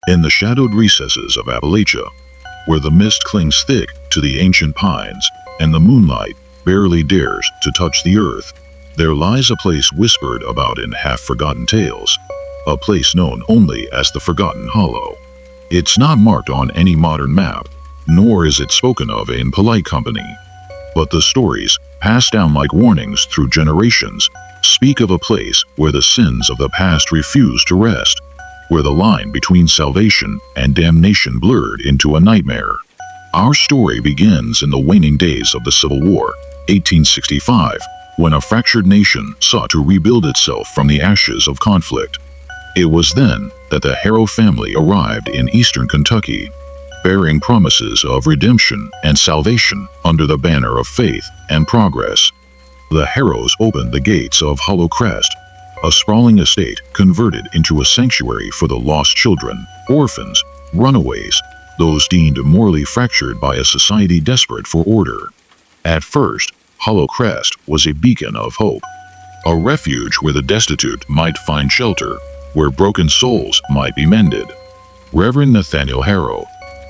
In the shadowed recesses of Appalachia, where the mist clings thick to the ancient pines and the moonlight barely dares to touch the earth, there lies a place whispered about in half-forgotten tales, a place known only as the Forgotten Hollow. It's not marked on any modern map, nor is it spoken of in polite company. But the stories, passed down like warnings through generations, speak of a place where the sins of the past refuse to rest, where the line between salvation and damnation blurred into a nightmare. Our story begins in the waning days of the Civil War, 1865, when a fractured nation sought to rebuild itself from the ashes of conflict. It was then that the Harrow family arrived in eastern Kentucky, bearing promises of redemption and salvation under the banner of faith and progress. The Harrows opened the gates of Hollow Crest, a sprawling estate converted into a sanctuary for the lost children, orphans, runaways, those deemed morally fractured by a society desperate for order. At first, Hollow Crest was a beacon of hope, a refuge where the destitute might find shelter, where broken souls might be mended. Reverend Nathaniel Harrow,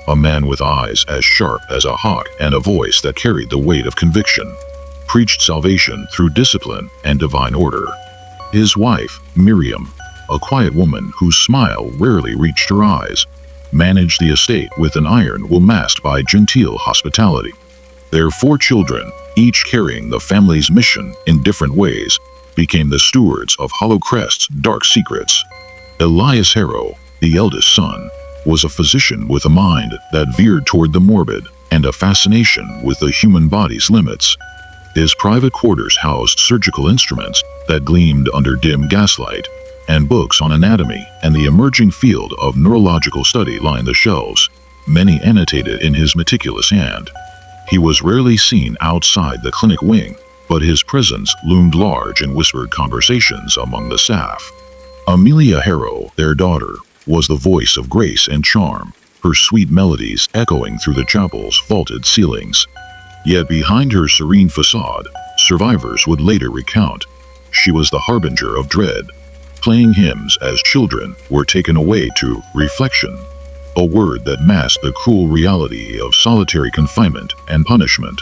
a man with eyes as sharp as a hawk and a voice that carried the weight of conviction, preached salvation through discipline and divine order. His wife, Miriam, a quiet woman whose smile rarely reached her eyes, managed the estate with an iron will masked by genteel hospitality. Their 4 children, each carrying the family's mission in different ways, became the stewards of Hollow Crest's dark secrets. Elias Harrow, the eldest son, was a physician with a mind that veered toward the morbid and a fascination with the human body's limits. His private quarters housed surgical instruments that gleamed under dim gaslight, and books on anatomy and the emerging field of neurological study lined the shelves, many annotated in his meticulous hand. He was rarely seen outside the clinic wing, but his presence loomed large in whispered conversations among the staff. Amelia Harrow, their daughter, was the voice of grace and charm, her sweet melodies echoing through the chapel's vaulted ceilings. Yet behind her serene facade, survivors would later recount, she was the harbinger of dread, playing hymns as children were taken away to reflection, a word that masked the cruel reality of solitary confinement and punishment.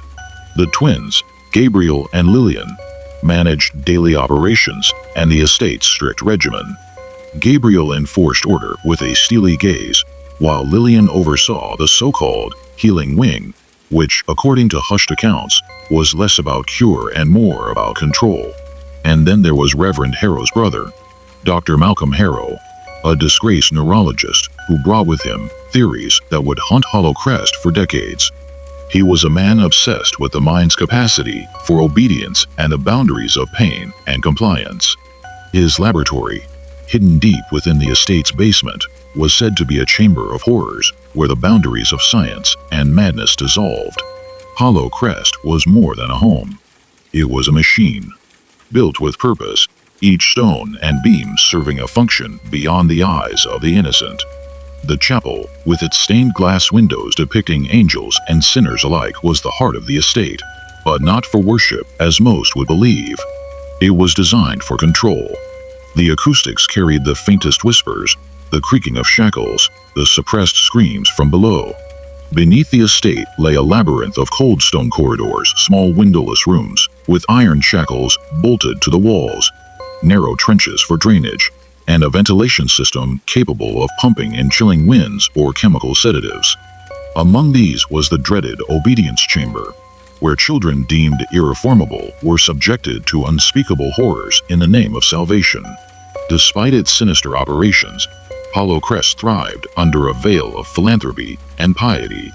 The twins, Gabriel and Lillian, managed daily operations and the estate's strict regimen. Gabriel enforced order with a steely gaze, while Lillian oversaw the so-called healing wing, which, according to hushed accounts, was less about cure and more about control. And then there was Reverend Harrow's brother, Dr. Malcolm Harrow, a disgraced neurologist who brought with him theories that would haunt Hollow Crest for decades. He was a man obsessed with the mind's capacity for obedience and the boundaries of pain and compliance. His laboratory, hidden deep within the estate's basement, was said to be a chamber of horrors where the boundaries of science and madness dissolved. Hollow Crest was more than a home. It was a machine, built with purpose, each stone and beam serving a function beyond the eyes of the innocent. The chapel, with its stained glass windows depicting angels and sinners alike, was the heart of the estate, but not for worship as most would believe. It was designed for control. The acoustics carried the faintest whispers, the creaking of shackles, the suppressed screams from below. Beneath the estate lay a labyrinth of cold stone corridors, small windowless rooms, with iron shackles bolted to the walls, narrow trenches for drainage, and a ventilation system capable of pumping in chilling winds or chemical sedatives. Among these was the dreaded obedience chamber, where children deemed irreformable were subjected to unspeakable horrors in the name of salvation. Despite its sinister operations, Hollow Crest thrived under a veil of philanthropy and piety.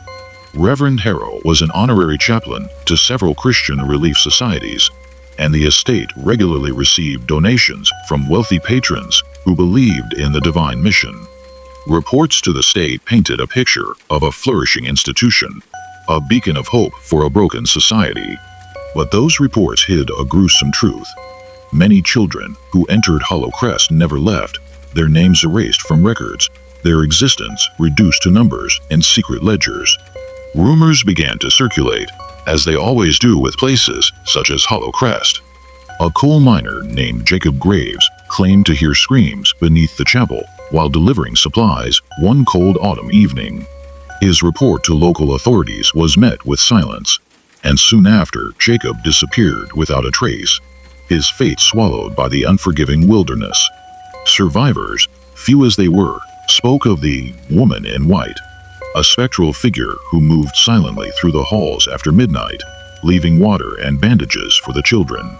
Reverend Harrow was an honorary chaplain to several Christian relief societies, and the estate regularly received donations from wealthy patrons who believed in the divine mission. Reports to the state painted a picture of a flourishing institution, a beacon of hope for a broken society. But those reports hid a gruesome truth. Many children who entered Hollow Crest never left, their names erased from records, their existence reduced to numbers in secret ledgers. Rumors began to circulate, as they always do with places such as Hollow Crest. A coal miner named Jacob Graves claimed to hear screams beneath the chapel, while delivering supplies one cold autumn evening. His report to local authorities was met with silence, and soon after Jacob disappeared without a trace, his fate swallowed by the unforgiving wilderness. Survivors, few as they were, spoke of the woman in white, a spectral figure who moved silently through the halls after midnight, leaving water and bandages for the children.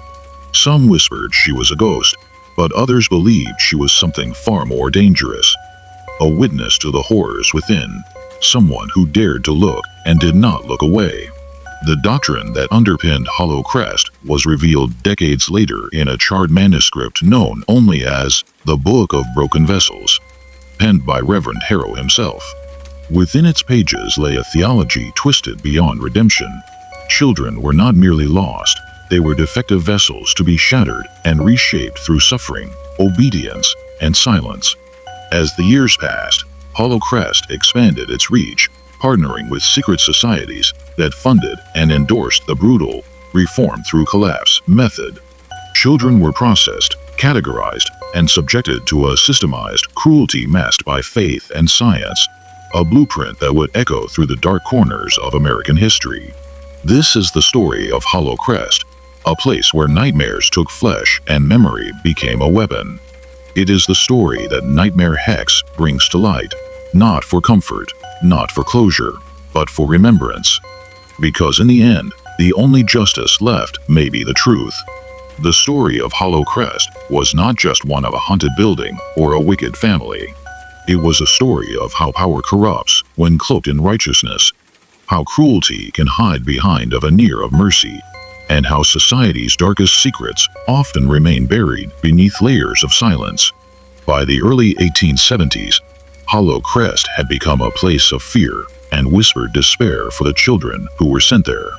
Some whispered she was a ghost, but others believed she was something far more dangerous, a witness to the horrors within, someone who dared to look and did not look away. The doctrine that underpinned Hollow Crest was revealed decades later in a charred manuscript known only as the Book of Broken Vessels, penned by Reverend Harrow himself. Within its pages lay a theology twisted beyond redemption. Children were not merely lost, they were defective vessels to be shattered and reshaped through suffering, obedience, and silence. As the years passed, Hollow Crest expanded its reach, partnering with secret societies that funded and endorsed the brutal reform through collapse method. Children were processed, categorized, and subjected to a systemized cruelty masked by faith and science, a blueprint that would echo through the dark corners of American history. This is the story of Hollow Crest, a place where nightmares took flesh and memory became a weapon. It is the story that Nightmare Hex brings to light, not for comfort, not for closure, but for remembrance. Because in the end, the only justice left may be the truth. The story of Hollow Crest was not just one of a haunted building or a wicked family. It was a story of how power corrupts when cloaked in righteousness, how cruelty can hide behind a veneer of mercy, and how society's darkest secrets often remain buried beneath layers of silence. By the early 1870s, Hollow Crest had become a place of fear and whispered despair for the children who were sent there.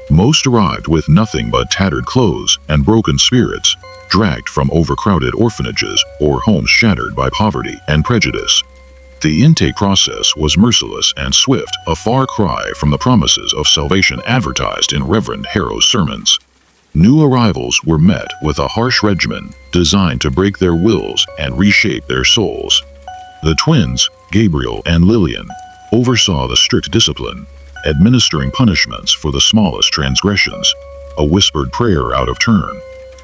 Most arrived with nothing but tattered clothes and broken spirits, dragged from overcrowded orphanages or homes shattered by poverty and prejudice. The intake process was merciless and swift, a far cry from the promises of salvation advertised in Reverend Harrow's sermons. New arrivals were met with a harsh regimen designed to break their wills and reshape their souls. The twins, Gabriel and Lillian, oversaw the strict discipline, administering punishments for the smallest transgressions, a whispered prayer out of turn,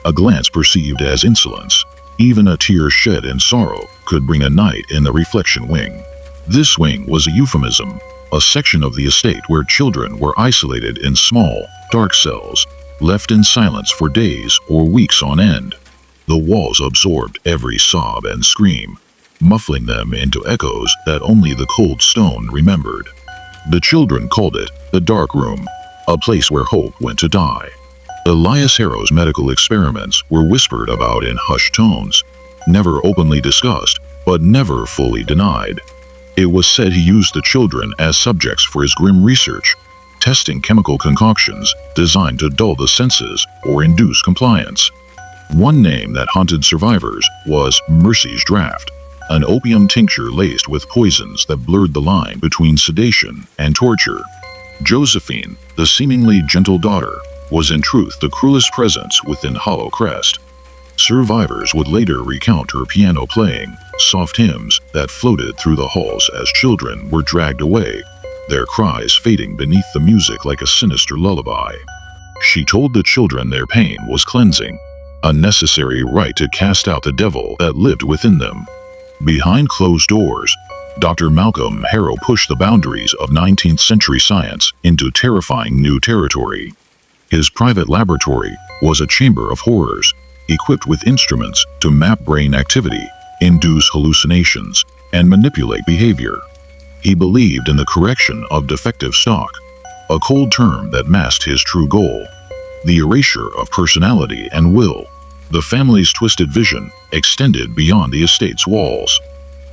a glance perceived as insolence. Even a tear shed in sorrow could bring a night in the reflection wing. This wing was a euphemism, a section of the estate where children were isolated in small, dark cells, left in silence for days or weeks on end. The walls absorbed every sob and scream, muffling them into echoes that only the cold stone remembered. The children called it the dark room, a place where hope went to die. Elias Harrow's medical experiments were whispered about in hushed tones, never openly discussed, but never fully denied. It was said he used the children as subjects for his grim research, testing chemical concoctions designed to dull the senses or induce compliance. One name that haunted survivors was Mercy's Draft, an opium tincture laced with poisons that blurred the line between sedation and torture. Josephine, the seemingly gentle daughter, was in truth the cruelest presence within Hollow Crest. Survivors would later recount her piano playing, soft hymns that floated through the halls as children were dragged away, their cries fading beneath the music like a sinister lullaby. She told the children their pain was cleansing, a necessary rite to cast out the devil that lived within them. Behind closed doors, Dr. Malcolm Harrow pushed the boundaries of 19th century science into terrifying new territory. His private laboratory was a chamber of horrors, equipped with instruments to map brain activity, induce hallucinations, and manipulate behavior. He believed in the correction of defective stock, a cold term that masked his true goal: the erasure of personality and will. The family's twisted vision extended beyond the estate's walls.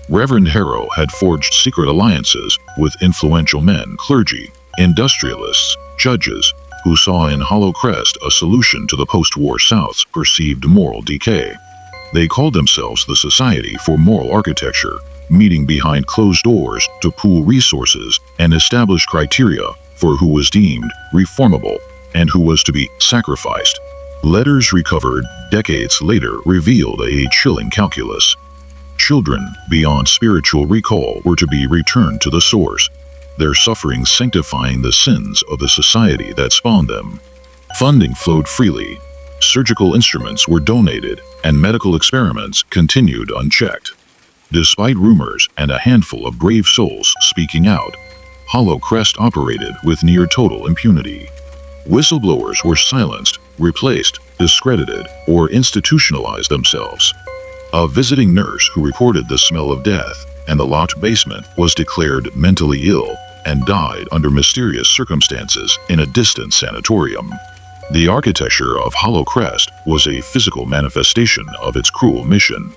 Reverend Harrow had forged secret alliances with influential men, clergy, industrialists, judges, who saw in Hollow Crest a solution to the post-war South's perceived moral decay. They called themselves the Society for Moral Architecture, meeting behind closed doors to pool resources and establish criteria for who was deemed reformable and who was to be sacrificed. Letters recovered decades later revealed a chilling calculus. Children, beyond spiritual recall, were to be returned to the source, their suffering sanctifying the sins of the society that spawned them. Funding flowed freely. Surgical instruments were donated, and medical experiments continued unchecked. Despite rumors and a handful of brave souls speaking out, Hollow Crest operated with near total impunity. Whistleblowers were silenced, replaced, discredited, or institutionalized themselves. A visiting nurse who reported the smell of death and the locked basement was declared mentally ill and died under mysterious circumstances in a distant sanatorium. The architecture of Hollow Crest was a physical manifestation of its cruel mission.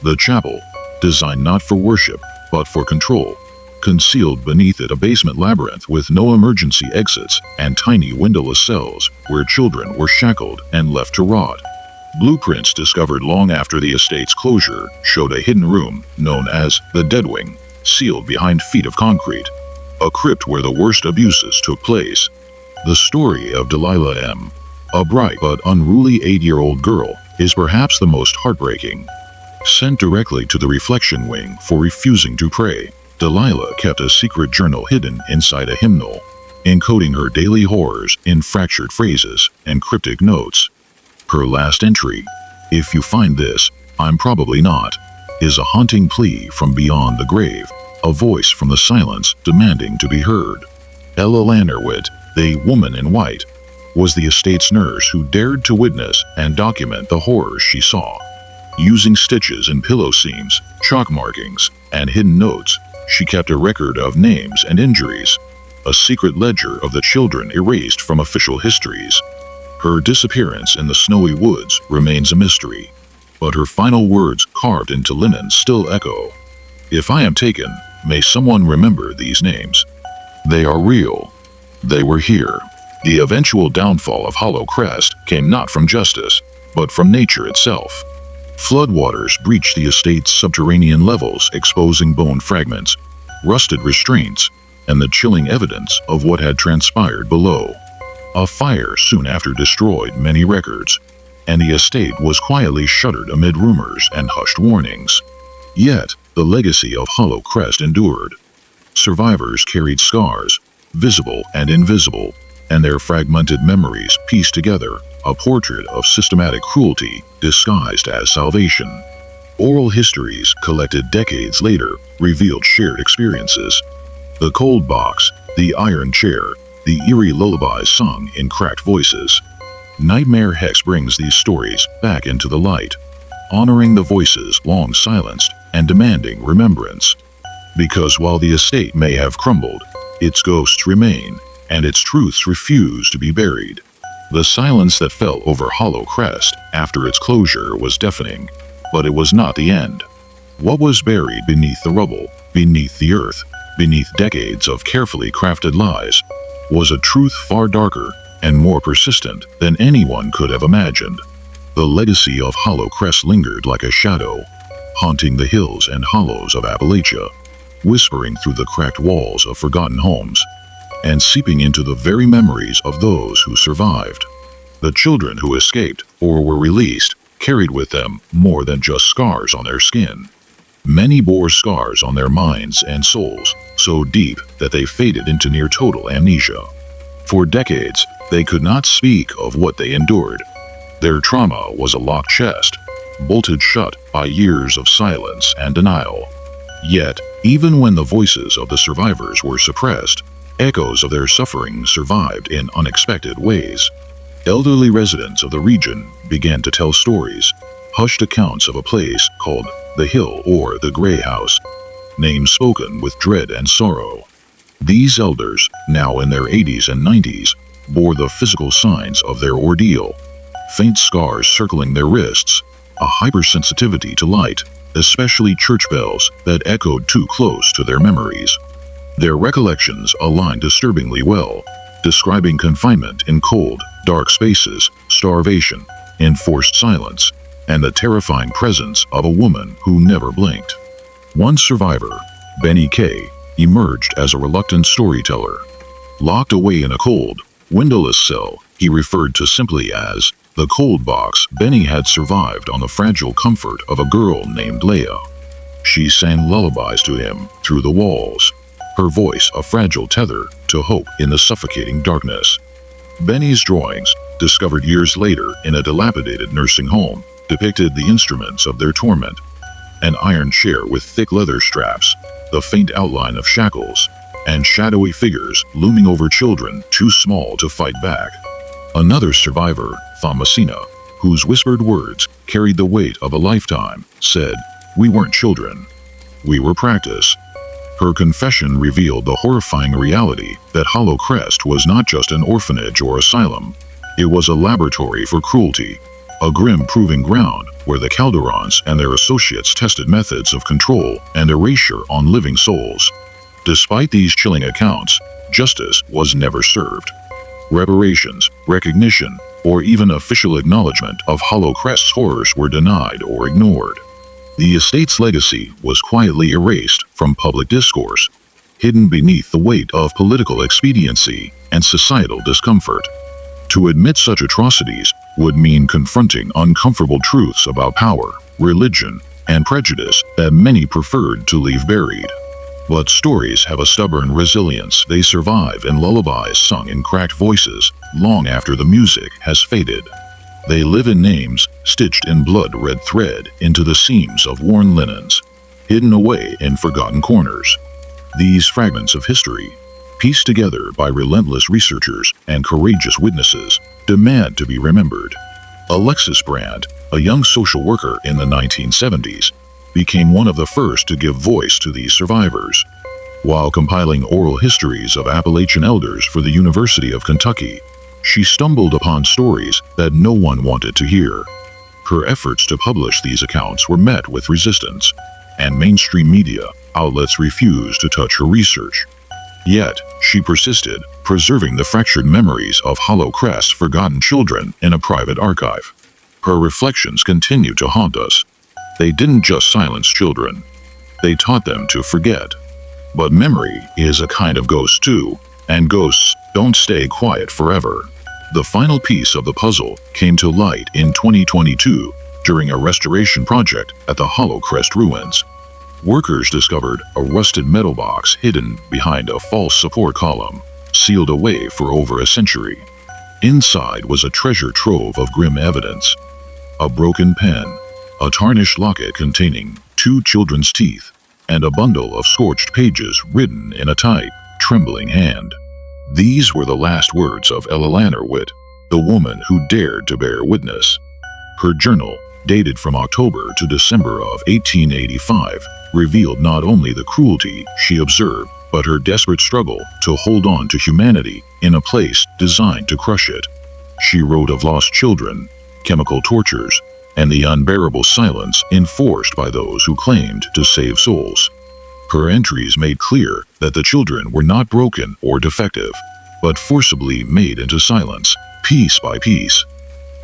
The chapel, designed not for worship, but for control, concealed beneath it a basement labyrinth with no emergency exits and tiny windowless cells where children were shackled and left to rot. Blueprints discovered long after the estate's closure showed a hidden room known as the Dead Wing, sealed behind feet of concrete, a crypt where the worst abuses took place. The story of Delilah M., a bright but unruly 8-year-old girl, is perhaps the most heartbreaking. Sent directly to the reflection wing for refusing to pray, Delilah kept a secret journal hidden inside a hymnal, encoding her daily horrors in fractured phrases and cryptic notes. Her last entry, "If you find this, I'm probably not," is a haunting plea from beyond the grave, a voice from the silence demanding to be heard. Eleanor Wit, the woman in white, was the estate's nurse who dared to witness and document the horrors she saw. Using stitches in pillow seams, chalk markings, and hidden notes, she kept a record of names and injuries, a secret ledger of the children erased from official histories. Her disappearance in the snowy woods remains a mystery, but her final words carved into linen still echo. "If I am taken, may someone remember these names. They are real. They were here." The eventual downfall of Hollow Crest came not from justice, but from nature itself. Floodwaters breached the estate's subterranean levels, exposing bone fragments, rusted restraints, and the chilling evidence of what had transpired below. A fire soon after destroyed many records, and the estate was quietly shuttered amid rumors and hushed warnings. Yet, the legacy of Hollow Crest endured. Survivors carried scars, visible and invisible, and their fragmented memories pieced together a portrait of systematic cruelty disguised as salvation. Oral histories collected decades later revealed shared experiences. The cold box, the iron chair, the eerie lullabies sung in cracked voices. Nightmare Hex brings these stories back into the light, honoring the voices long silenced and demanding remembrance. Because while the estate may have crumbled, its ghosts remain, and its truths refuse to be buried. The silence that fell over Hollow Crest after its closure was deafening, but it was not the end. What was buried beneath the rubble, beneath the earth, beneath decades of carefully crafted lies, was a truth far darker and more persistent than anyone could have imagined. The legacy of Hollow Crest lingered like a shadow, haunting the hills and hollows of Appalachia, whispering through the cracked walls of forgotten homes, and seeping into the very memories of those who survived. The children who escaped or were released carried with them more than just scars on their skin. Many bore scars on their minds and souls, so deep that they faded into near total amnesia. For decades, they could not speak of what they endured. Their trauma was a locked chest, bolted shut by years of silence and denial. Yet, even when the voices of the survivors were suppressed, echoes of their suffering survived in unexpected ways. Elderly residents of the region began to tell stories, hushed accounts of a place called the Hill or the Grey House, names spoken with dread and sorrow. These elders, now in their 80s and 90s, bore the physical signs of their ordeal: faint scars circling their wrists, a hypersensitivity to light, especially church bells that echoed too close to their memories. Their recollections aligned disturbingly well, describing confinement in cold, dark spaces, starvation, enforced silence, and the terrifying presence of a woman who never blinked. One survivor, Benny K., emerged as a reluctant storyteller. Locked away in a cold, windowless cell he referred to simply as the cold box, Benny had survived on the fragile comfort of a girl named Leah. She sang lullabies to him through the walls, her voice a fragile tether to hope in the suffocating darkness. Benny's drawings, discovered years later in a dilapidated nursing home, depicted the instruments of their torment. An iron chair with thick leather straps, the faint outline of shackles, and shadowy figures looming over children too small to fight back. Another survivor, Thomasina, whose whispered words carried the weight of a lifetime, said, "We weren't children. We were practice." Her confession revealed the horrifying reality that Hollow Crest was not just an orphanage or asylum. It was a laboratory for cruelty, a grim proving ground where the Calderons and their associates tested methods of control and erasure on living souls. Despite these chilling accounts, justice was never served. Reparations, recognition, or even official acknowledgement of Hollow Crest's horrors were denied or ignored. The estate's legacy was quietly erased from public discourse, hidden beneath the weight of political expediency and societal discomfort. To admit such atrocities would mean confronting uncomfortable truths about power, religion, and prejudice that many preferred to leave buried. But stories have a stubborn resilience. They survive in lullabies sung in cracked voices long after the music has faded. They live in names stitched in blood-red thread into the seams of worn linens, hidden away in forgotten corners. These fragments of history, pieced together by relentless researchers and courageous witnesses, demand to be remembered. Alexis Brandt, a young social worker in the 1970s, became one of the first to give voice to these survivors. While compiling oral histories of Appalachian elders for the University of Kentucky, she stumbled upon stories that no one wanted to hear. Her efforts to publish these accounts were met with resistance, and mainstream media outlets refused to touch her research. Yet, she persisted, preserving the fractured memories of Hollow Crest's forgotten children in a private archive. Her reflections continue to haunt us. They didn't just silence children. They taught them to forget. But memory is a kind of ghost too, and ghosts don't stay quiet forever. The final piece of the puzzle came to light in 2022 during a restoration project at the Hollow Crest ruins. Workers discovered a rusted metal box hidden behind a false support column, sealed away for over a century. Inside was a treasure trove of grim evidence. A broken pen, a tarnished locket containing 2 children's teeth, and a bundle of scorched pages written in a tight, trembling hand. These were the last words of Eleanor Wit, the woman who dared to bear witness. Her journal, dated from October to December of 1885, revealed not only the cruelty she observed, but her desperate struggle to hold on to humanity in a place designed to crush it. She wrote of lost children, chemical tortures, and the unbearable silence enforced by those who claimed to save souls. Her entries made clear that the children were not broken or defective, but forcibly made into silence, piece by piece.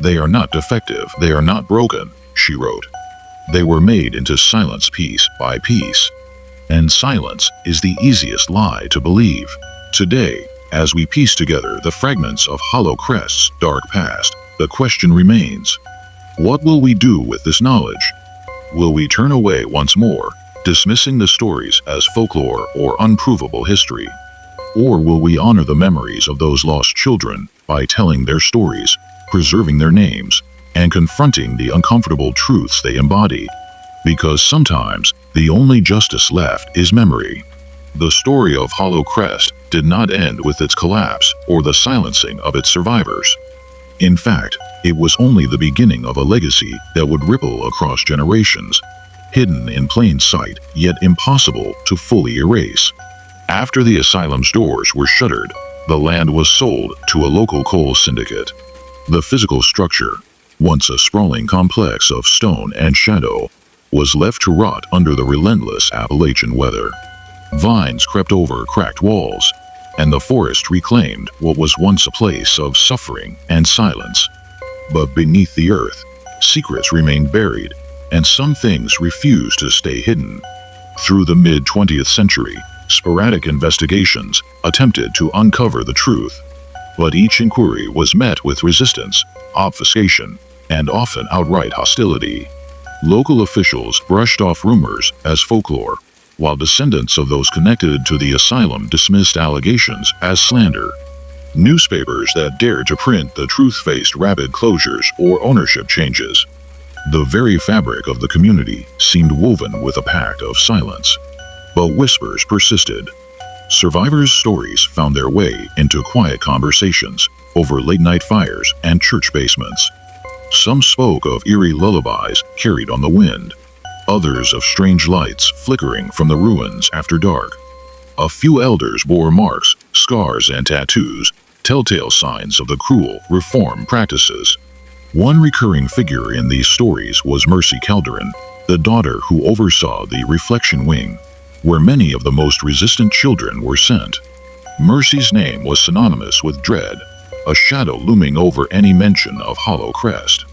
"They are not defective, they are not broken," she wrote. "They were made into silence piece by piece." And silence is the easiest lie to believe. Today, as we piece together the fragments of Hollow Crest's dark past, the question remains: what will we do with this knowledge? Will we turn away once more, dismissing the stories as folklore or unprovable history? Or will we honor the memories of those lost children by telling their stories, preserving their names, and confronting the uncomfortable truths they embody? Because sometimes the only justice left is memory. The story of Hollow Crest did not end with its collapse or the silencing of its survivors. In fact, it was only the beginning of a legacy that would ripple across generations, hidden in plain sight, yet impossible to fully erase. After the asylum's doors were shuttered, the land was sold to a local coal syndicate. The physical structure, once a sprawling complex of stone and shadow, was left to rot under the relentless Appalachian weather. Vines crept over cracked walls, and the forest reclaimed what was once a place of suffering and silence. But beneath the earth, secrets remained buried, and some things refused to stay hidden. Through the mid-20th century, sporadic investigations attempted to uncover the truth, but each inquiry was met with resistance, obfuscation, and often outright hostility. Local officials brushed off rumors as folklore, while descendants of those connected to the asylum dismissed allegations as slander. Newspapers that dared to print the truth faced rapid closures or ownership changes. The very fabric of the community seemed woven with a pact of silence. But whispers persisted. Survivors' stories found their way into quiet conversations over late-night fires and church basements. Some spoke of eerie lullabies carried on the wind, others of strange lights flickering from the ruins after dark. A few elders bore marks, scars, and tattoos, telltale signs of the cruel reform practices. One recurring figure in these stories was Mercy Calderon, the daughter who oversaw the reflection wing, where many of the most resistant children were sent. Mercy's name was synonymous with dread, a shadow looming over any mention of Hollow Crest.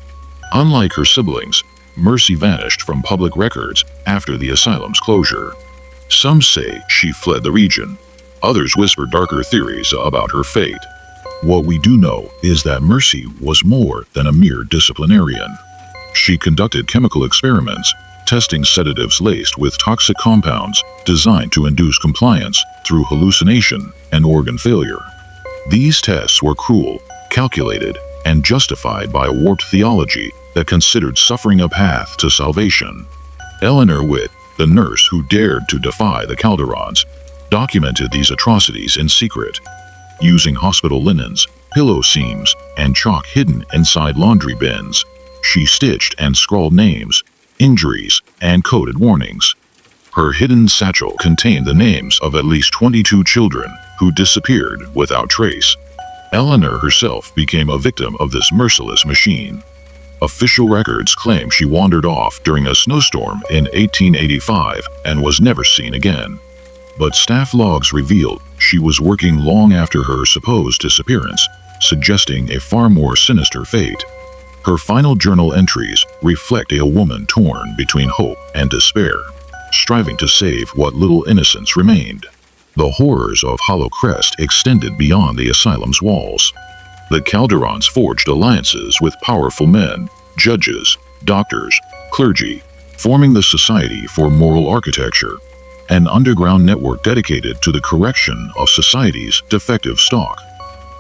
Unlike her siblings, Mercy vanished from public records after the asylum's closure. Some say she fled the region. Others whisper darker theories about her fate. What we do know is that Mercy was more than a mere disciplinarian. She conducted chemical experiments, testing sedatives laced with toxic compounds designed to induce compliance through hallucination and organ failure. These tests were cruel, calculated, and justified by a warped theology that considered suffering a path to salvation. Eleanor Wit, the nurse who dared to defy the Calderons, documented these atrocities in secret. Using hospital linens, pillow seams, and chalk hidden inside laundry bins, she stitched and scrawled names, injuries, and coded warnings. Her hidden satchel contained the names of at least 22 children who disappeared without trace. Eleanor herself became a victim of this merciless machine. Official records claim she wandered off during a snowstorm in 1885 and was never seen again. But staff logs revealed she was working long after her supposed disappearance, suggesting a far more sinister fate. Her final journal entries reflect a woman torn between hope and despair, striving to save what little innocence remained. The horrors of Hollow Crest extended beyond the asylum's walls. The Calderons forged alliances with powerful men, judges, doctors, clergy, forming the Society for Moral Architecture, an underground network dedicated to the correction of society's defective stock.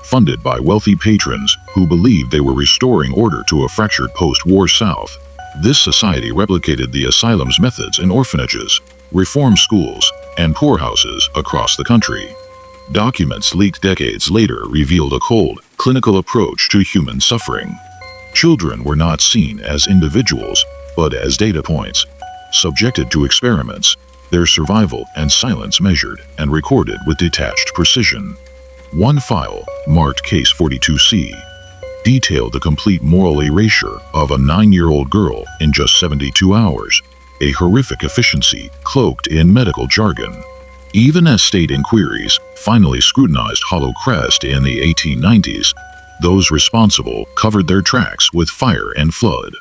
Funded by wealthy patrons who believed they were restoring order to a fractured post-war South, this society replicated the asylum's methods in orphanages, reform schools, and poorhouses across the country. Documents leaked decades later revealed a cold, clinical approach to human suffering. Children were not seen as individuals, but as data points, subjected to experiments, their survival and silence measured and recorded with detached precision. One file, marked Case 42C, detailed the complete moral erasure of a 9-year-old girl in just 72 hours, a horrific efficiency cloaked in medical jargon. Even as state inquiries finally scrutinized Hollow Crest in the 1890s, those responsible covered their tracks with fire and flood.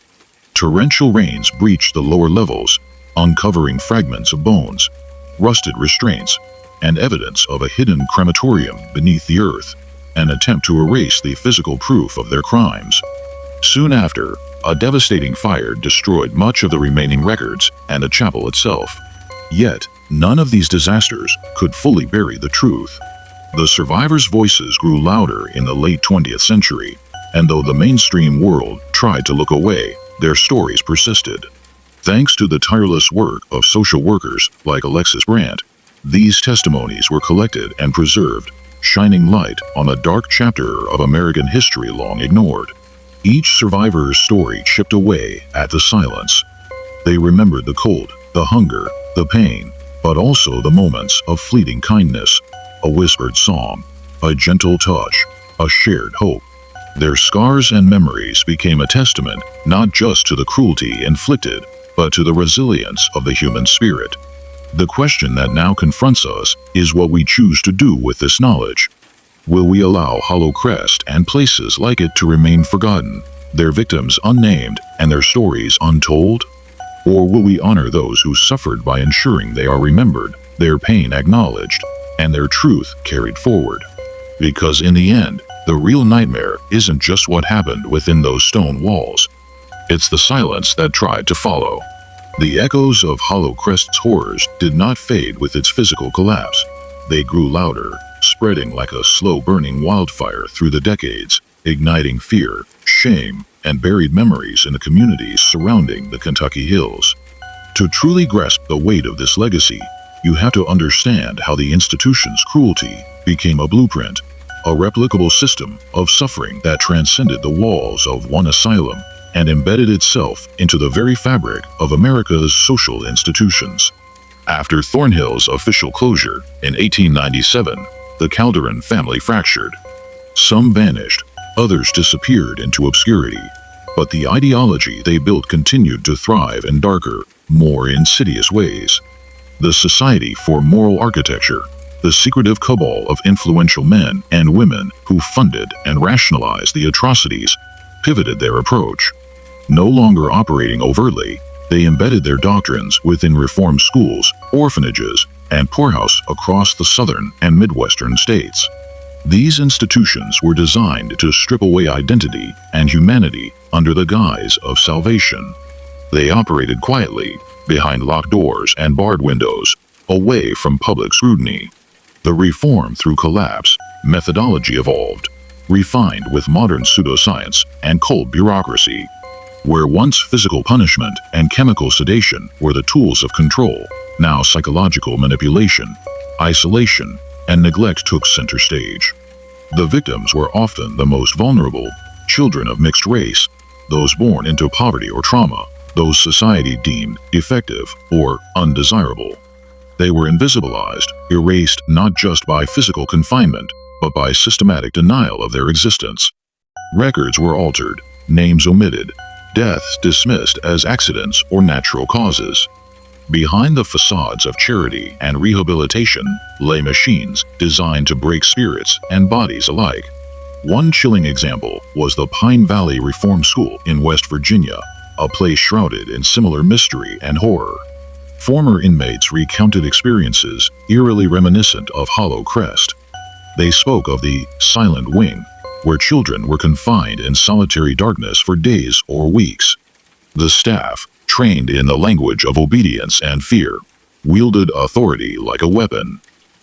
Torrential rains breached the lower levels, uncovering fragments of bones, rusted restraints, and evidence of a hidden crematorium beneath the earth, an attempt to erase the physical proof of their crimes. Soon after, a devastating fire destroyed much of the remaining records and the chapel itself. Yet, none of these disasters could fully bury the truth. The survivors' voices grew louder in the late 20th century, and though the mainstream world tried to look away, their stories persisted. Thanks to the tireless work of social workers like Alexis Brandt, these testimonies were collected and preserved, shining light on a dark chapter of American history long ignored. Each survivor's story chipped away at the silence. They remembered the cold, the hunger, the pain, but also the moments of fleeting kindness, a whispered song, a gentle touch, a shared hope. Their scars and memories became a testament not just to the cruelty inflicted, but to the resilience of the human spirit. The question that now confronts us is what we choose to do with this knowledge. Will we allow Hollow Crest and places like it to remain forgotten, their victims unnamed and their stories untold? Or will we honor those who suffered by ensuring they are remembered, their pain acknowledged, and their truth carried forward? Because in the end, the real nightmare isn't just what happened within those stone walls. It's the silence that tried to follow. The echoes of Hollow Crest's horrors did not fade with its physical collapse. They grew louder, spreading like a slow-burning wildfire through the decades, igniting fear, shame, and buried memories in the communities surrounding the Kentucky hills. To truly grasp the weight of this legacy, you have to understand how the institution's cruelty became a blueprint, a replicable system of suffering that transcended the walls of one asylum and embedded itself into the very fabric of America's social institutions. After Thornhill's official closure in 1897, the Calderon family fractured. Some vanished, others disappeared into obscurity, but the ideology they built continued to thrive in darker, more insidious ways. The Society for Moral Architecture, the secretive cabal of influential men and women who funded and rationalized the atrocities, pivoted their approach. No longer operating overtly, they embedded their doctrines within reform schools, orphanages, and poorhouses across the southern and midwestern states. These institutions were designed to strip away identity and humanity under the guise of salvation. They operated quietly, behind locked doors and barred windows, away from public scrutiny. The reform through collapse methodology evolved, refined with modern pseudoscience and cold bureaucracy. Where once physical punishment and chemical sedation were the tools of control, now psychological manipulation, isolation, and neglect took center stage. The victims were often the most vulnerable, children of mixed race, those born into poverty or trauma, those society deemed defective or undesirable. They were invisibilized, erased not just by physical confinement, but by systematic denial of their existence. Records were altered, names omitted, deaths dismissed as accidents or natural causes. Behind the facades of charity and rehabilitation lay machines designed to break spirits and bodies alike. One chilling example was the Pine Valley Reform School in West Virginia, a place shrouded in similar mystery and horror. Former inmates recounted experiences eerily reminiscent of Hollow Crest. They spoke of the silent wing, where children were confined in solitary darkness for days or weeks. The staff, trained in the language of obedience and fear, wielded authority like a weapon.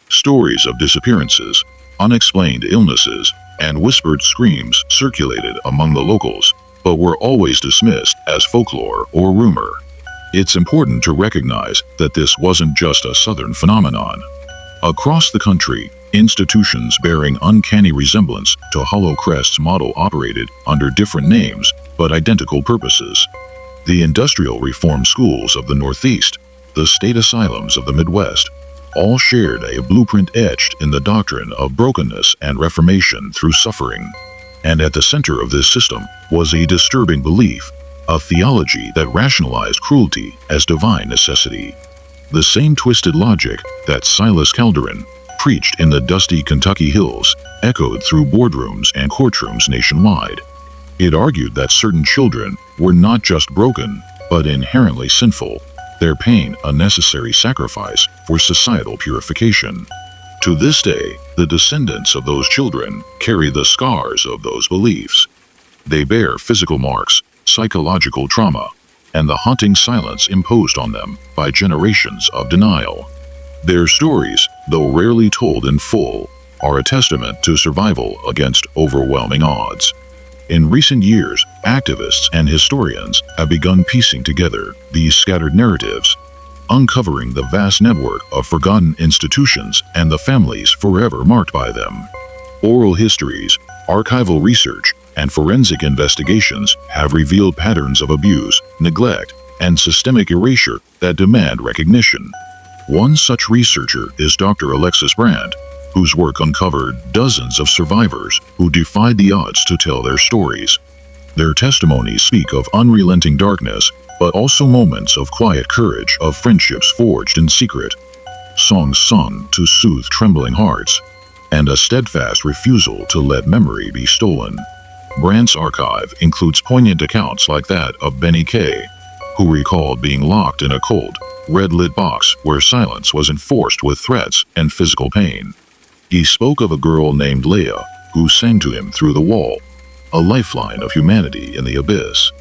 Stories of disappearances, unexplained illnesses, and whispered screams circulated among the locals, but were always dismissed as folklore or rumor. It's important to recognize that this wasn't just a Southern phenomenon. Across the country, institutions bearing uncanny resemblance to Hollow Crest's model operated under different names but identical purposes. The industrial reform schools of the Northeast, the state asylums of the Midwest, all shared a blueprint etched in the doctrine of brokenness and reformation through suffering. And at the center of this system was a disturbing belief, a theology that rationalized cruelty as divine necessity. The same twisted logic that Silas Calderon preached in the dusty Kentucky hills echoed through boardrooms and courtrooms nationwide. It argued that certain children were not just broken, but inherently sinful, their pain a necessary sacrifice for societal purification. To this day, the descendants of those children carry the scars of those beliefs. They bear physical marks, psychological trauma, and the haunting silence imposed on them by generations of denial. Their stories, though rarely told in full, are a testament to survival against overwhelming odds. In recent years, activists and historians have begun piecing together these scattered narratives, uncovering the vast network of forgotten institutions and the families forever marked by them. Oral histories, archival research, and forensic investigations have revealed patterns of abuse, neglect, and systemic erasure that demand recognition. One such researcher is Dr. Alexis Brandt, whose work uncovered dozens of survivors who defied the odds to tell their stories. Their testimonies speak of unrelenting darkness, but also moments of quiet courage, of friendships forged in secret, songs sung to soothe trembling hearts, and a steadfast refusal to let memory be stolen. Brandt's archive includes poignant accounts like that of Benny Kay, who recalled being locked in a cold, red-lit box where silence was enforced with threats and physical pain. He spoke of a girl named Leah who sang to him through the wall, a lifeline of humanity in the abyss.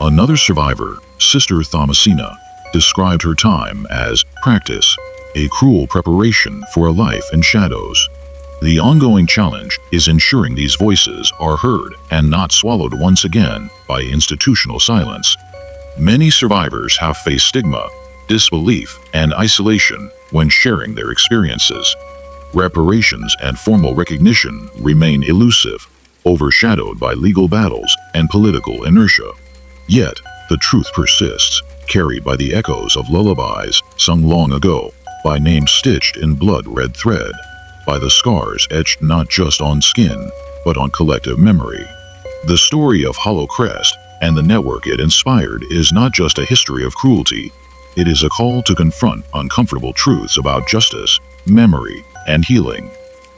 Another survivor, Sister Thomasina, described her time as practice, a cruel preparation for a life in shadows. The ongoing challenge is ensuring these voices are heard and not swallowed once again by institutional silence. Many survivors have faced stigma, disbelief, and isolation when sharing their experiences. Reparations and formal recognition remain elusive, overshadowed by legal battles and political inertia. Yet, the truth persists, carried by the echoes of lullabies sung long ago, by names stitched in blood-red thread, by the scars etched not just on skin, but on collective memory. The story of Hollow Crest and the network it inspired is not just a history of cruelty. It is a call to confront uncomfortable truths about justice, memory, and healing.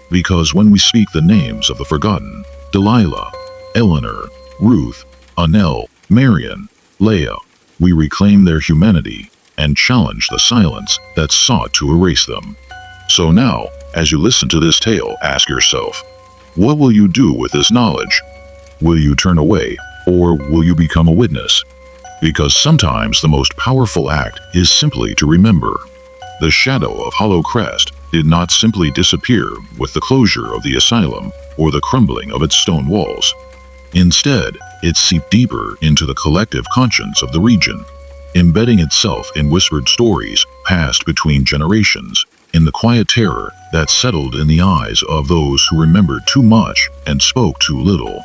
Because when we speak the names of the forgotten, Delilah, Eleanor, Ruth, Annelle, Marion, Leah, we reclaim their humanity and challenge the silence that sought to erase them. So now, as you listen to this tale, ask yourself, what will you do with this knowledge? Will you turn away, or will you become a witness? Because sometimes the most powerful act is simply to remember. The shadow of Hollow Crest did not simply disappear with the closure of the asylum or the crumbling of its stone walls. Instead, it seeped deeper into the collective conscience of the region, embedding itself in whispered stories passed between generations, in the quiet terror that settled in the eyes of those who remembered too much and spoke too little.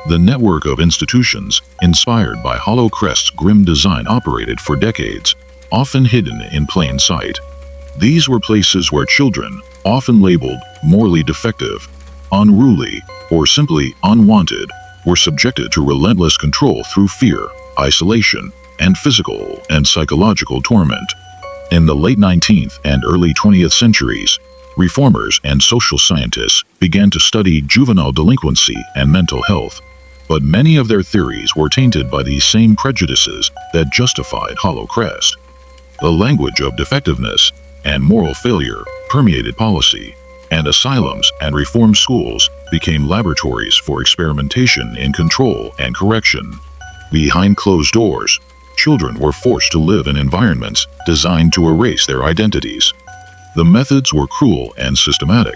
The network of institutions inspired by Hollow Crest's grim design operated for decades, often hidden in plain sight. These were places where children, often labeled morally defective, unruly, or simply unwanted, were subjected to relentless control through fear, isolation, and physical and psychological torment. In the late 19th and early 20th centuries, reformers and social scientists began to study juvenile delinquency and mental health, but many of their theories were tainted by these same prejudices that justified Hollow Crest. The language of defectiveness and moral failure permeated policy, and asylums and reform schools became laboratories for experimentation in control and correction. Behind closed doors, children were forced to live in environments designed to erase their identities. The methods were cruel and systematic.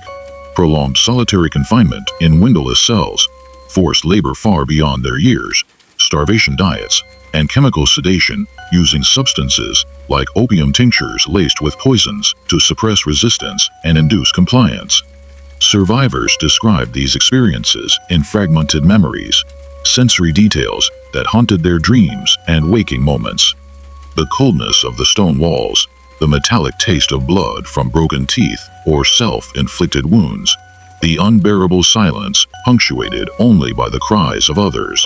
Prolonged solitary confinement in windowless cells, forced labor far beyond their years, starvation diets, and chemical sedation using substances like opium tinctures laced with poisons to suppress resistance and induce compliance. Survivors described these experiences in fragmented memories, sensory details that haunted their dreams and waking moments. The coldness of the stone walls, the metallic taste of blood from broken teeth or self-inflicted wounds, the unbearable silence punctuated only by the cries of others.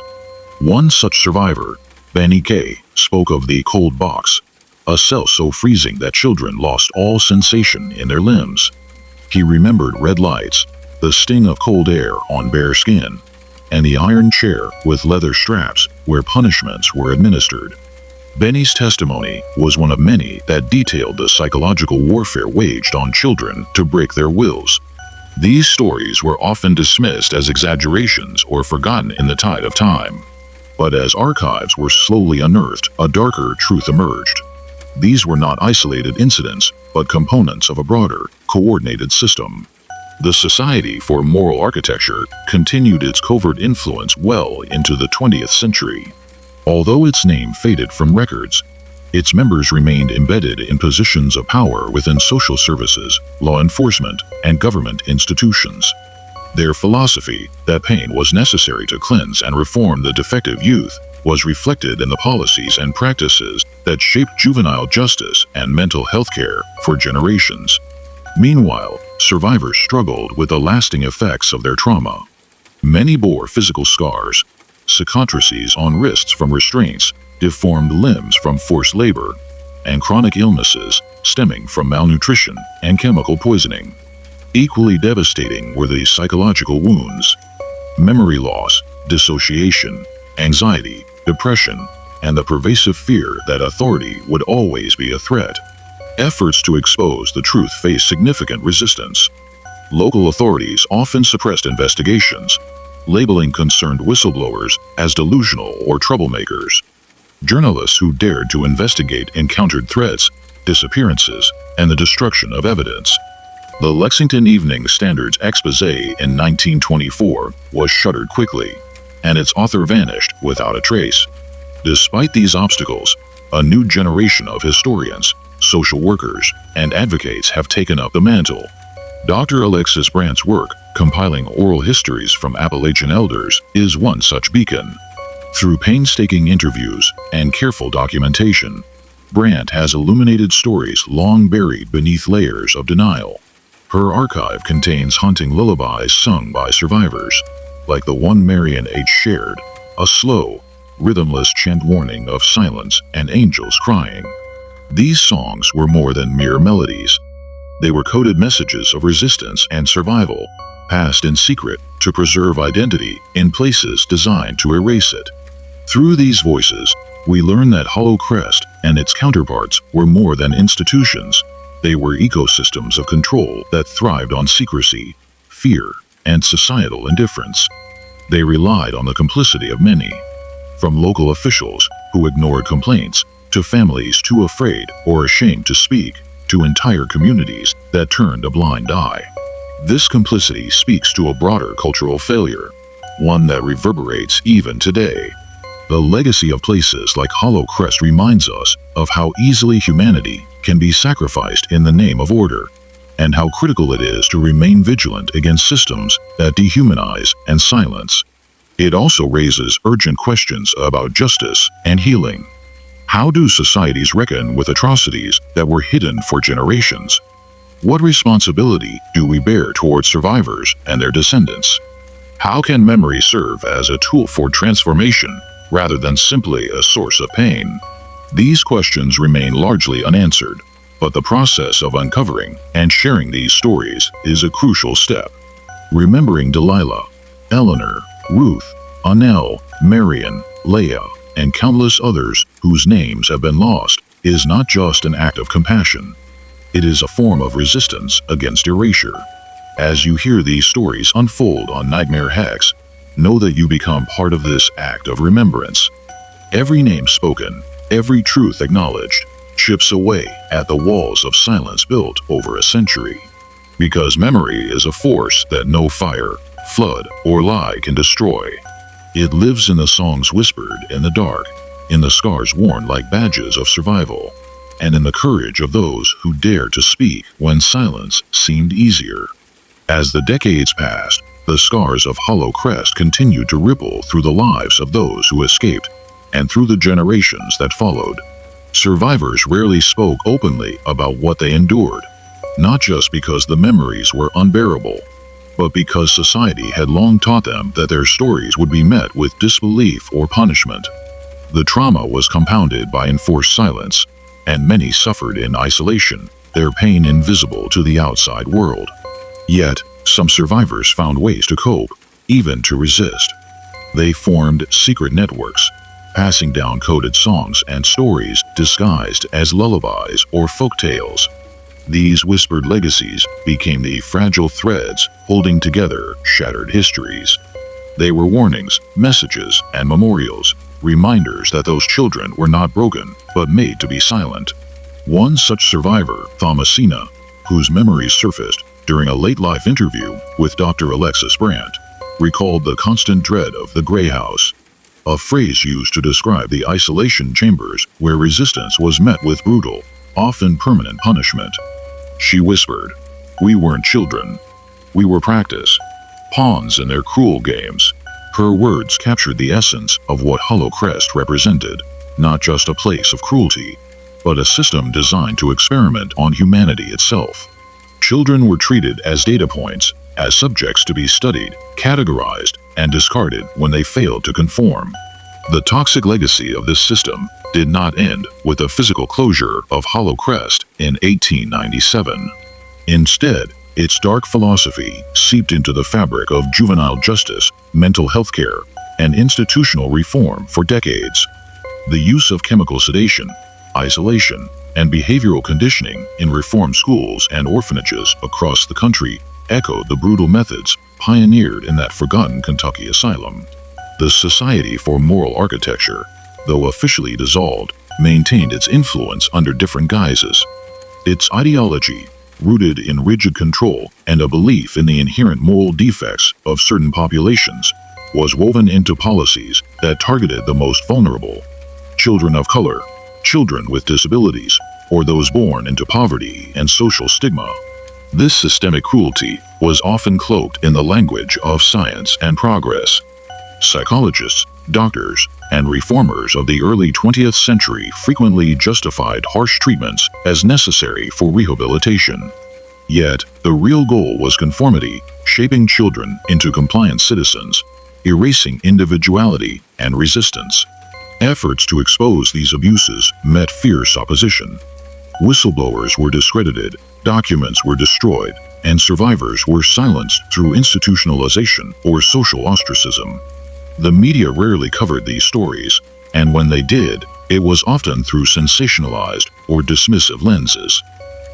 One such survivor, Benny Kay, spoke of the cold box, a cell so freezing that children lost all sensation in their limbs. He remembered red lights, the sting of cold air on bare skin, and the iron chair with leather straps where punishments were administered. Benny's testimony was one of many that detailed the psychological warfare waged on children to break their wills. These stories were often dismissed as exaggerations or forgotten in the tide of time. But as archives were slowly unearthed, a darker truth emerged. These were not isolated incidents, but components of a broader, coordinated system. The Society for Moral Architecture continued its covert influence well into the 20th century. Although its name faded from records, its members remained embedded in positions of power within social services, law enforcement, and government institutions. Their philosophy, that pain was necessary to cleanse and reform the defective youth, was reflected in the policies and practices that shaped juvenile justice and mental health care for generations. Meanwhile, survivors struggled with the lasting effects of their trauma. Many bore physical scars, cicatrices on wrists from restraints, deformed limbs from forced labor, and chronic illnesses stemming from malnutrition and chemical poisoning. Equally devastating were the psychological wounds. Memory loss, dissociation, anxiety, depression, and the pervasive fear that authority would always be a threat. Efforts to expose the truth faced significant resistance. Local authorities often suppressed investigations, labeling concerned whistleblowers as delusional or troublemakers. Journalists who dared to investigate encountered threats, disappearances, and the destruction of evidence. The Lexington Evening Standard's expose in 1924 was shuttered quickly, and its author vanished without a trace. Despite these obstacles, a new generation of historians, social workers, and advocates have taken up the mantle. Dr. Alexis Brandt's work, compiling oral histories from Appalachian elders, is one such beacon. Through painstaking interviews and careful documentation, Brandt has illuminated stories long buried beneath layers of denial. Her archive contains haunting lullabies sung by survivors, like the one Marion H. shared, a slow, rhythmless chant warning of silence and angels crying. These songs were more than mere melodies. They were coded messages of resistance and survival, passed in secret to preserve identity in places designed to erase it. Through these voices, we learn that Hollow Crest and its counterparts were more than institutions. They were ecosystems of control that thrived on secrecy, fear, and societal indifference. They relied on the complicity of many, from local officials who ignored complaints, to families too afraid or ashamed to speak, to entire communities that turned a blind eye. This complicity speaks to a broader cultural failure, one that reverberates even today. The legacy of places like Hollow Crest reminds us of how easily humanity can be sacrificed in the name of order, and how critical it is to remain vigilant against systems that dehumanize and silence. It also raises urgent questions about justice and healing. How do societies reckon with atrocities that were hidden for generations? What responsibility do we bear towards survivors and their descendants? How can memory serve as a tool for transformation rather than simply a source of pain? These questions remain largely unanswered, but the process of uncovering and sharing these stories is a crucial step. Remembering Delilah, Eleanor, Ruth, Annelle, Marion, Leah, and countless others whose names have been lost is not just an act of compassion. It is a form of resistance against erasure. As you hear these stories unfold on Nightmare Hex, know that you become part of this act of remembrance. Every name spoken, every truth acknowledged, chips away at the walls of silence built over a century. Because memory is a force that no fire, flood, or lie can destroy. It lives in the songs whispered in the dark, in the scars worn like badges of survival, and in the courage of those who dare to speak when silence seemed easier. As the decades passed, the scars of Hollow Crest continued to ripple through the lives of those who escaped, and through the generations that followed. Survivors rarely spoke openly about what they endured, not just because the memories were unbearable, but because society had long taught them that their stories would be met with disbelief or punishment. The trauma was compounded by enforced silence, and many suffered in isolation, their pain invisible to the outside world. Yet, some survivors found ways to cope, even to resist. They formed secret networks, passing down coded songs and stories disguised as lullabies or folktales. These whispered legacies became the fragile threads holding together shattered histories. They were warnings, messages, and memorials, reminders that those children were not broken, but made to be silent. One such survivor, Thomasina, whose memories surfaced during a late-life interview with Dr. Alexis Brandt, recalled the constant dread of the Grey House, a phrase used to describe the isolation chambers where resistance was met with brutal, often permanent punishment. She whispered, "We weren't children. We were practice, pawns in their cruel games." Her words captured the essence of what Hollow Crest represented, not just a place of cruelty, but a system designed to experiment on humanity itself. Children were treated as data points, as subjects to be studied, categorized, and discarded when they failed to conform. The toxic legacy of this system did not end with the physical closure of Hollow Crest in 1897. Instead, its dark philosophy seeped into the fabric of juvenile justice, mental health care, and institutional reform for decades. The use of chemical sedation, isolation, and behavioral conditioning in reform schools and orphanages across the country echoed the brutal methods pioneered in that forgotten Kentucky asylum. The Society for Moral Architecture, though officially dissolved, maintained its influence under different guises. Its ideology, rooted in rigid control and a belief in the inherent moral defects of certain populations, was woven into policies that targeted the most vulnerable: children of color, children with disabilities, or those born into poverty and social stigma. This systemic cruelty was often cloaked in the language of science and progress. Psychologists, doctors, and reformers of the early 20th century frequently justified harsh treatments as necessary for rehabilitation. Yet, the real goal was conformity, shaping children into compliant citizens, erasing individuality and resistance. Efforts to expose these abuses met fierce opposition. Whistleblowers were discredited, documents were destroyed, and survivors were silenced through institutionalization or social ostracism. The media rarely covered these stories, and when they did, it was often through sensationalized or dismissive lenses.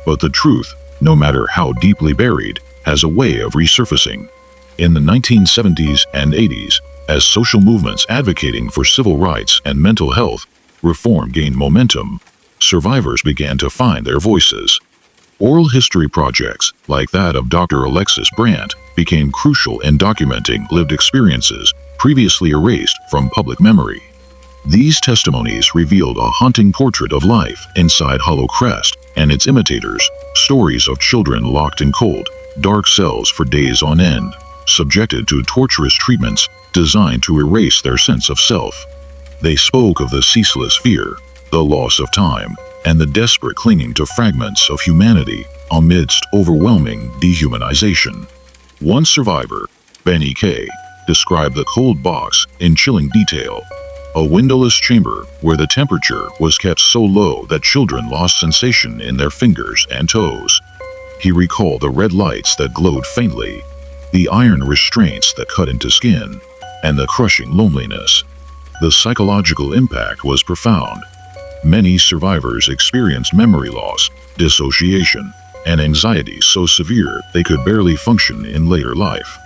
But the truth, no matter how deeply buried, has a way of resurfacing. In the 1970s and 80s, as social movements advocating for civil rights and mental health reform gained momentum, survivors began to find their voices. Oral history projects, like that of Dr. Alexis Brandt, became crucial in documenting lived experiences previously erased from public memory. These testimonies revealed a haunting portrait of life inside Hollow Crest and its imitators, stories of children locked in cold, dark cells for days on end, subjected to torturous treatments designed to erase their sense of self. They spoke of the ceaseless fear, the loss of time, and the desperate clinging to fragments of humanity amidst overwhelming dehumanization. One survivor, Benny K., described the cold box in chilling detail: a windowless chamber where the temperature was kept so low that children lost sensation in their fingers and toes. He recalled the red lights that glowed faintly, the iron restraints that cut into skin, and the crushing loneliness. The psychological impact was profound. Many survivors experienced memory loss, dissociation, and anxiety so severe they could barely function in later life.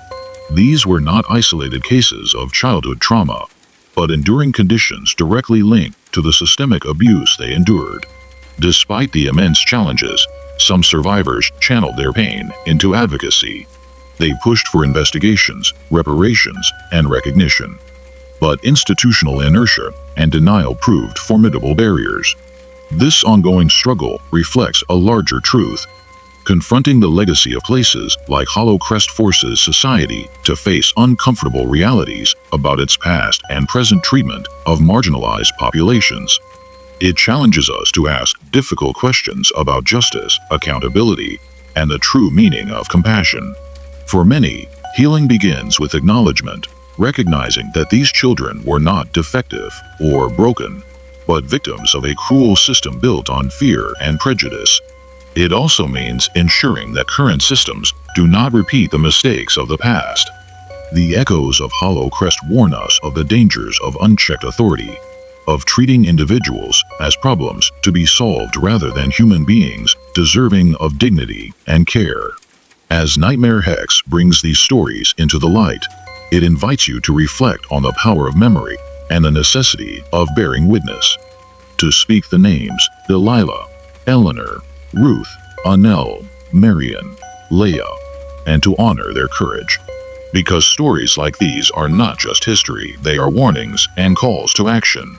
These were not isolated cases of childhood trauma, but enduring conditions directly linked to the systemic abuse they endured. Despite the immense challenges, some survivors channeled their pain into advocacy. They pushed for investigations, reparations, and recognition. But institutional inertia and denial proved formidable barriers. This ongoing struggle reflects a larger truth. Confronting the legacy of places like Hollow Crest forces society to face uncomfortable realities about its past and present treatment of marginalized populations. It challenges us to ask difficult questions about justice, accountability, and the true meaning of compassion. For many, healing begins with acknowledgement, recognizing that these children were not defective or broken, but victims of a cruel system built on fear and prejudice. It also means ensuring that current systems do not repeat the mistakes of the past. The echoes of Hollow Crest warn us of the dangers of unchecked authority, of treating individuals as problems to be solved rather than human beings deserving of dignity and care. As Nightmare Hex brings these stories into the light, it invites you to reflect on the power of memory and the necessity of bearing witness. To speak the names Delilah, Eleanor, Ruth, Annelle, Marion, Leah, and to honor their courage. Because stories like these are not just history, they are warnings and calls to action.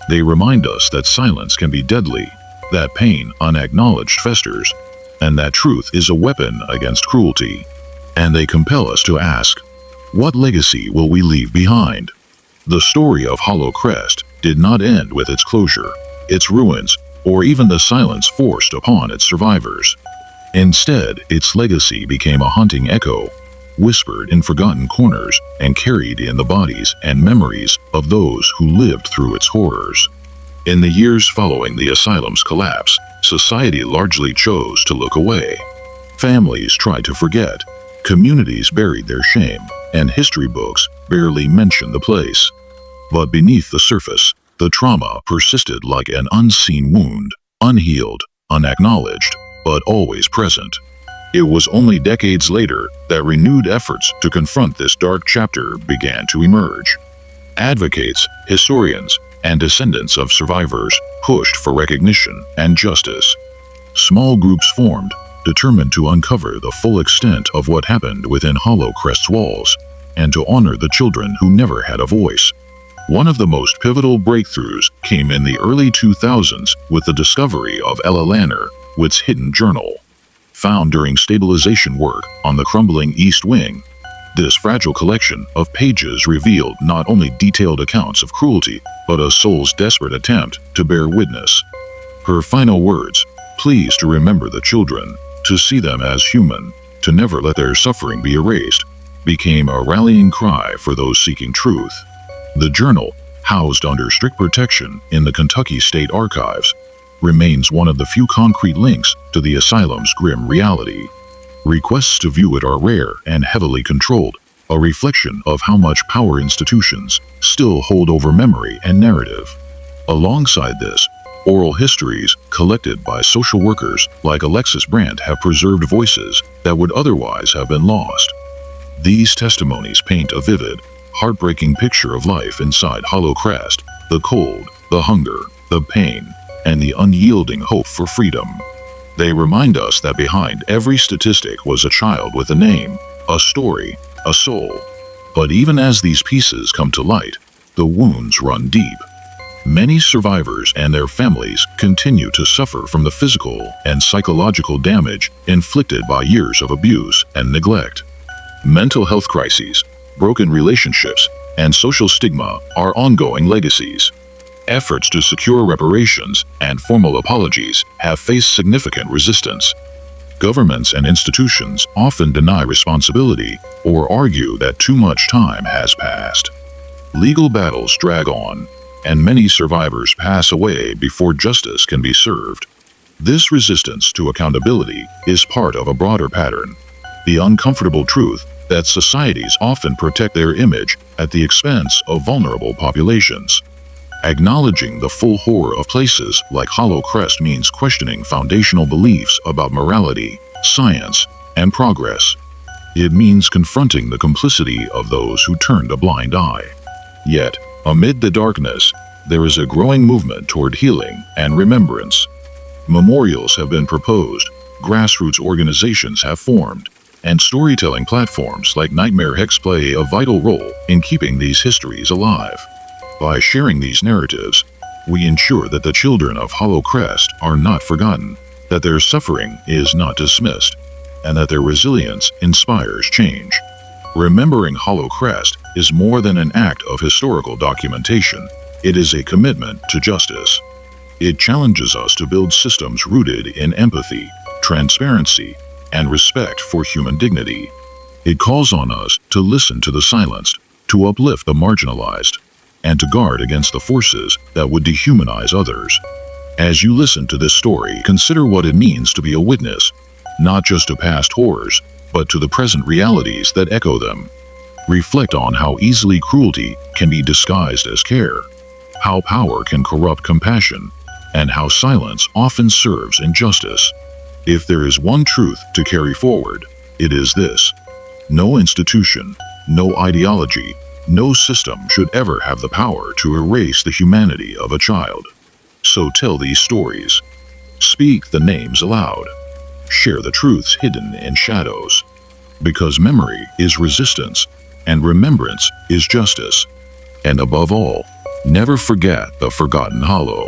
They remind us that silence can be deadly, that pain unacknowledged festers, and that truth is a weapon against cruelty. And they compel us to ask, what legacy will we leave behind? The story of Hollow Crest did not end with its closure, its ruins, or even the silence forced upon its survivors. Instead, its legacy became a haunting echo, whispered in forgotten corners and carried in the bodies and memories of those who lived through its horrors. In the years following the asylum's collapse, society largely chose to look away. Families tried to forget, communities buried their shame, and history books barely mentioned the place. But beneath the surface, the trauma persisted like an unseen wound, unhealed, unacknowledged, but always present. It was only decades later that renewed efforts to confront this dark chapter began to emerge. Advocates, historians, and descendants of survivors pushed for recognition and justice. Small groups formed, determined to uncover the full extent of what happened within Hollow Crest's walls, and to honor the children who never had a voice. One of the most pivotal breakthroughs came in the early 2000s with the discovery of Eleanor Wit's hidden journal. Found during stabilization work on the crumbling East Wing, this fragile collection of pages revealed not only detailed accounts of cruelty, but a soul's desperate attempt to bear witness. Her final words, "Please to remember the children, to see them as human, to never let their suffering be erased," became a rallying cry for those seeking truth. The journal, housed under strict protection in the Kentucky State Archives, remains one of the few concrete links to the asylum's grim reality. Requests to view it are rare and heavily controlled, a reflection of how much power institutions still hold over memory and narrative. Alongside this, oral histories collected by social workers like Alexis Brandt have preserved voices that would otherwise have been lost. These testimonies paint a vivid, heartbreaking picture of life inside Hollow Crest, the cold, the hunger, the pain, and the unyielding hope for freedom. They remind us that behind every statistic was a child with a name, a story, a soul. But even as these pieces come to light, the wounds run deep. Many survivors and their families continue to suffer from the physical and psychological damage inflicted by years of abuse and neglect. Mental health crises, broken relationships, and social stigma are ongoing legacies. Efforts to secure reparations and formal apologies have faced significant resistance. Governments and institutions often deny responsibility or argue that too much time has passed. Legal battles drag on, and many survivors pass away before justice can be served. This resistance to accountability is part of a broader pattern: the uncomfortable truth that societies often protect their image at the expense of vulnerable populations. Acknowledging the full horror of places like Hollow Crest means questioning foundational beliefs about morality, science, and progress. It means confronting the complicity of those who turned a blind eye. Yet, amid the darkness, there is a growing movement toward healing and remembrance. Memorials have been proposed, grassroots organizations have formed, and storytelling platforms like Nightmare Hex play a vital role in keeping these histories alive. By sharing these narratives, we ensure that the children of Hollow Crest are not forgotten, that their suffering is not dismissed, and that their resilience inspires change. Remembering Hollow Crest is more than an act of historical documentation. It is a commitment to justice. It challenges us to build systems rooted in empathy, transparency, and respect for human dignity. It calls on us to listen to the silenced, to uplift the marginalized, and to guard against the forces that would dehumanize others. As you listen to this story, consider what it means to be a witness, not just to past horrors, but to the present realities that echo them. Reflect on how easily cruelty can be disguised as care, how power can corrupt compassion, and how silence often serves injustice. If there is one truth to carry forward, it is this: no institution, no ideology, no system should ever have the power to erase the humanity of a child. So tell these stories. Speak the names aloud. Share the truths hidden in shadows. Because memory is resistance, and remembrance is justice. And above all, never forget the forgotten Hollow.